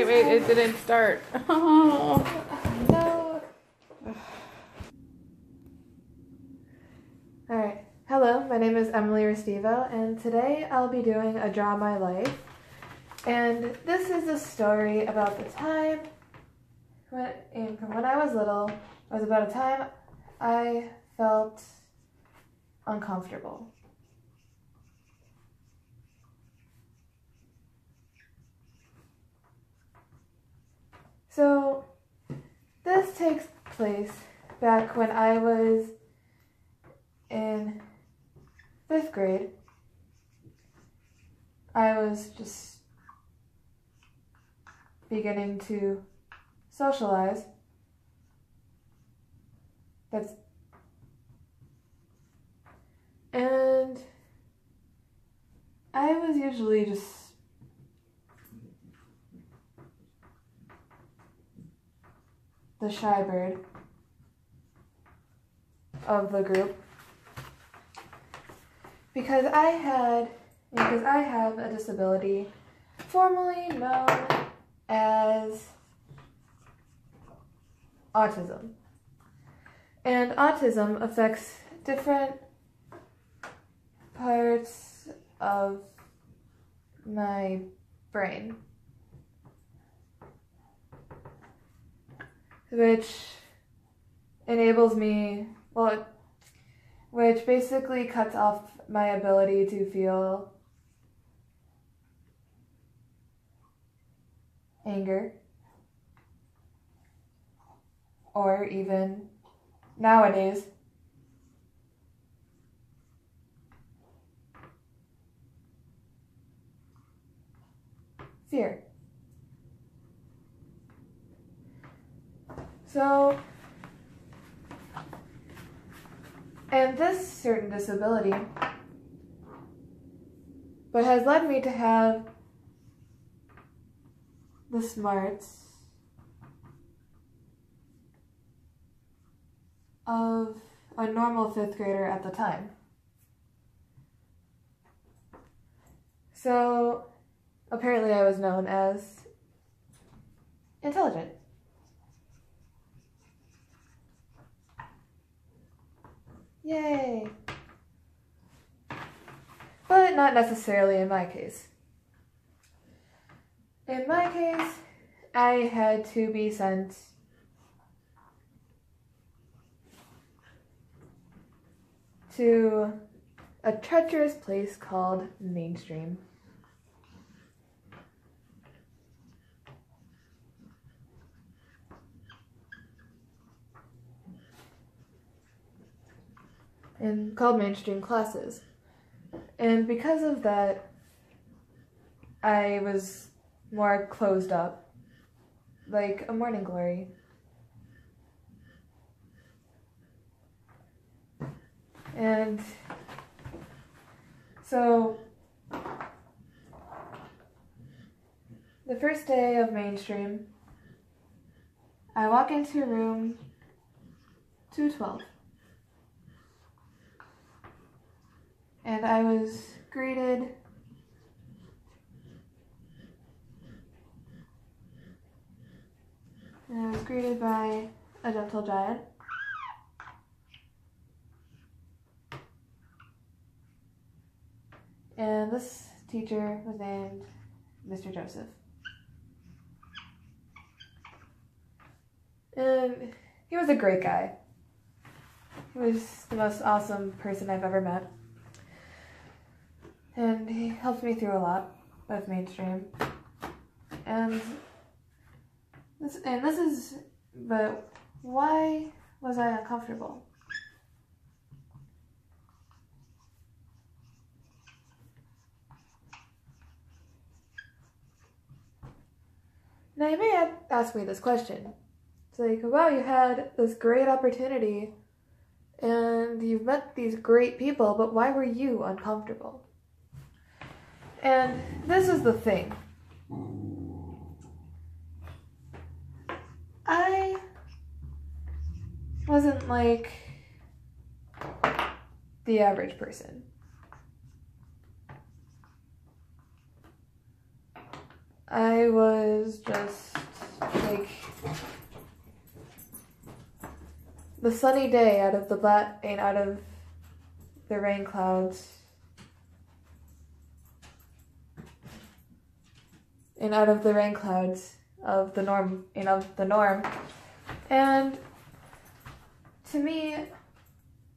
wait, it didn't start. Oh. No. Alright, hello, my name is Emily Restivo, and today I'll be doing a Draw My Life. And this is a story about the time from when I was little. It was about a time I felt uncomfortable. So, this takes place back when I was in 5th grade. I was just beginning to socialize. And I was usually just the shy bird of the group because I have a disability formerly known as autism. And autism affects different parts of my brain, which enables me, which basically cuts off my ability to feel anger, or even nowadays, fear. So, and this certain disability, but has led me to have the smarts of a normal 5th grader at the time. So, apparently I was known as intelligent. Yay! But not necessarily in my case. In my case, I had to be sent to a treacherous place called Mainstream. And called Mainstream classes. And because of that, I was more closed up, like a morning glory. And so, the first day of Mainstream, I walk into room 212. And I was greeted by a gentle giant. And this teacher was named Mr. Joseph. And he was a great guy. He was the most awesome person I've ever met. And he helped me through a lot with Mainstream. But why was I uncomfortable? Now you may ask me this question. It's like, wow, you had this great opportunity and you've met these great people, but why were you uncomfortable? And this is the thing. I wasn't like the average person. I was just like the sunny day out of the rain clouds and out of the rain clouds of the norm and to me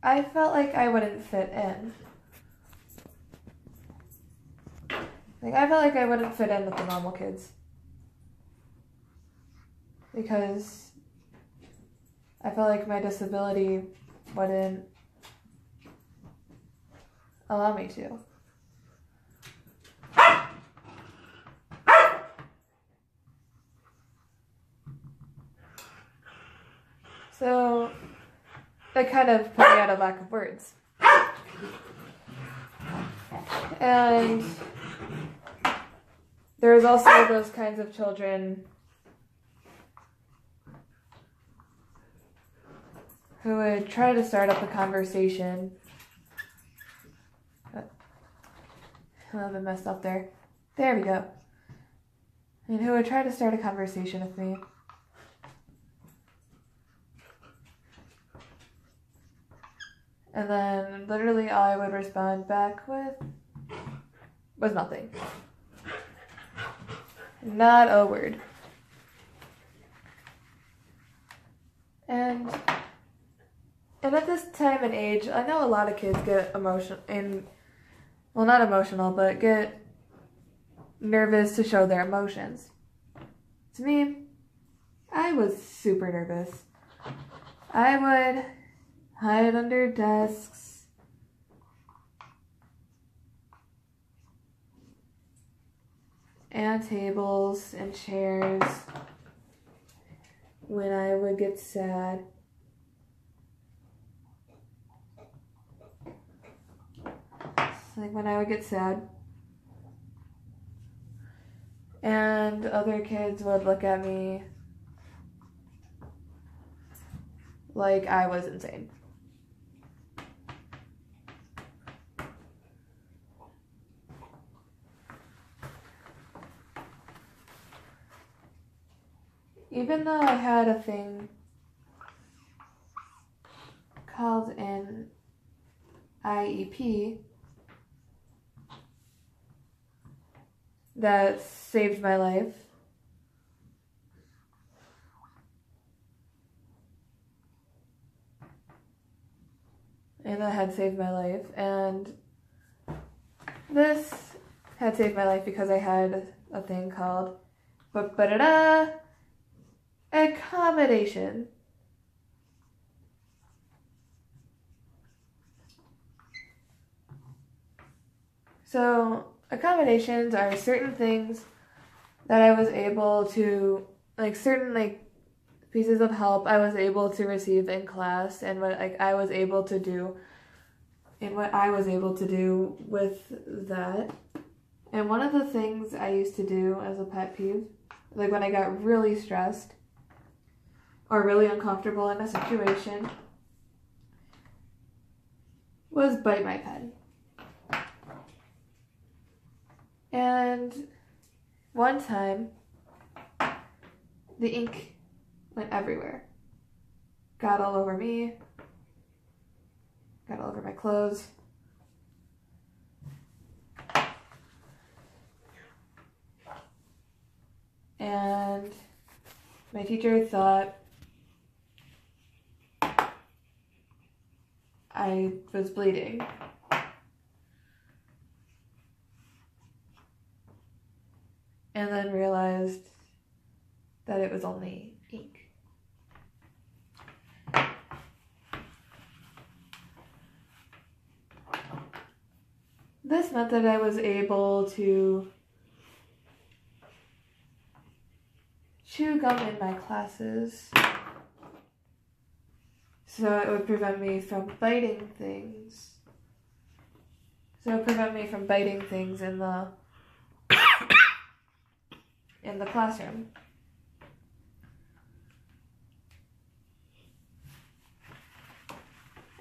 I felt like I wouldn't fit in. Like I felt like I wouldn't fit in with the normal kids because I felt like my disability wouldn't allow me to. So that kind of put me out of lack of words. And there's also those kinds of children who would try to start up a conversation. A little bit messed up there. There we go. And who would try to start a conversation with me. And then literally all I would respond back with was nothing. Not a word. And at this time and age, I know a lot of kids get not emotional, but get nervous to show their emotions. To me, I was super nervous. I would hide under desks, and tables and chairs when I would get sad. Like when I would get sad. And other kids would look at me like I was insane. Even though I had a thing called an IEP that saved my life, and that had saved my life, and this had saved my life because I had a thing called accommodation. So accommodations are certain things that I was able to, certain pieces of help I was able to receive in class, and what I was able to do, and what I was able to do with that. And one of the things I used to do as a pet peeve, when I got really stressed or really uncomfortable in a situation, was bite my pen. And one time, the ink went everywhere. Got all over me, got all over my clothes. And my teacher thought I was bleeding. And then realized that it was only ink. This meant that I was able to chew gum in my classes, so it would prevent me from biting things. In the classroom.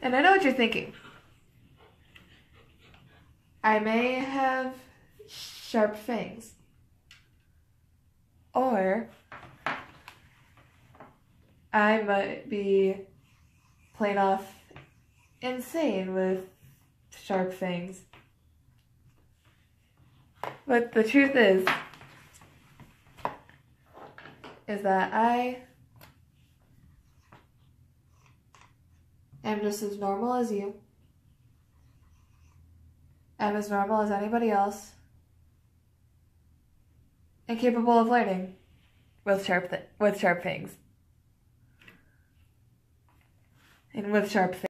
And I know what you're thinking. I may have sharp fangs. Or I might be plain off insane with sharp fangs. But the truth is that I am just as normal as you. I'm as normal as anybody else. And capable of learning with sharp fangs. And with sharp fangs.